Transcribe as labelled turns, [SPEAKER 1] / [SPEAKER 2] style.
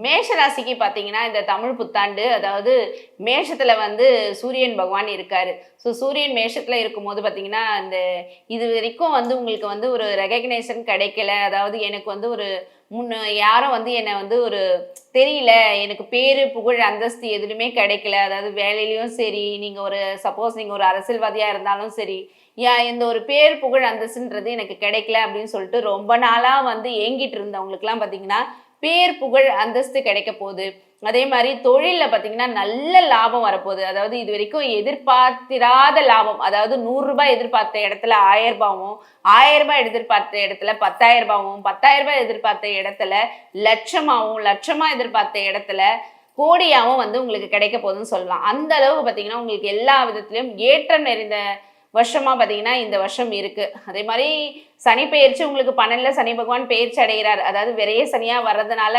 [SPEAKER 1] மேஷ ராசிக்கு பார்த்தீங்கன்னா இந்த தமிழ் புத்தாண்டு, அதாவது மேஷத்துல வந்து சூரியன் பகவான் இருக்காரு. ஸோ சூரியன் மேஷத்துல இருக்கும்போது பார்த்தீங்கன்னா, இது வரைக்கும் வந்து உங்களுக்கு வந்து ஒரு ரெகக்னேஷன் கிடைக்கல. அதாவது எனக்கு வந்து ஒரு யாரும் வந்து என்ன வந்து ஒரு தெரியல. எனக்கு பேரு, புகழ், அந்தஸ்து எதுலயுமே கிடைக்கல. அதாவது வேலையிலயும் சரி, சப்போஸ் நீங்க ஒரு அரசியல்வாதியா இருந்தாலும் சரி, இந்த ஒரு பேர், புகழ், அந்தஸ்துன்றது எனக்கு கிடைக்கல அப்படின்னு சொல்லிட்டு ரொம்ப நாளா வந்து ஏங்கிட்டு இருந்தவங்களுக்குலாம் பார்த்தீங்கன்னா, பேர், புகழ், அந்தஸ்து கிடைக்க போகுது. அதே மாரி தொழில்ல பார்த்தீங்கன்னா, நல்ல லாபம் வரப்போகுது. அதாவது இதுவரைக்கும் எதிர்பார்த்திராத லாபம். அதாவது ரூ. 100 எதிர்பார்த்த இடத்துல ரூ. 1000வும், ரூ. 1000 எதிர்பார்த்த இடத்துல ரூ. 10,000வும், ரூ. 10,000 எதிர்பார்த்த இடத்துல லட்சமாவும், லட்சமா எதிர்பார்த்த இடத்துல கோடியாவும் வந்து உங்களுக்கு கிடைக்க போகுதுன்னு சொல்லலாம். அந்த அளவுக்கு பார்த்தீங்கன்னா, உங்களுக்கு எல்லா விதத்திலும் ஏற்றம் நிறைந்த வருஷமா பார்த்தீங்கன்னா, இந்த வருஷம் இருக்கு. அதே மாரி சனி பெயர்ச்சி உங்களுக்கு 12ல சனி பகவான் பெயர்ச்சி அடைகிறார். அதாவது விரய சனியா வர்றதுனால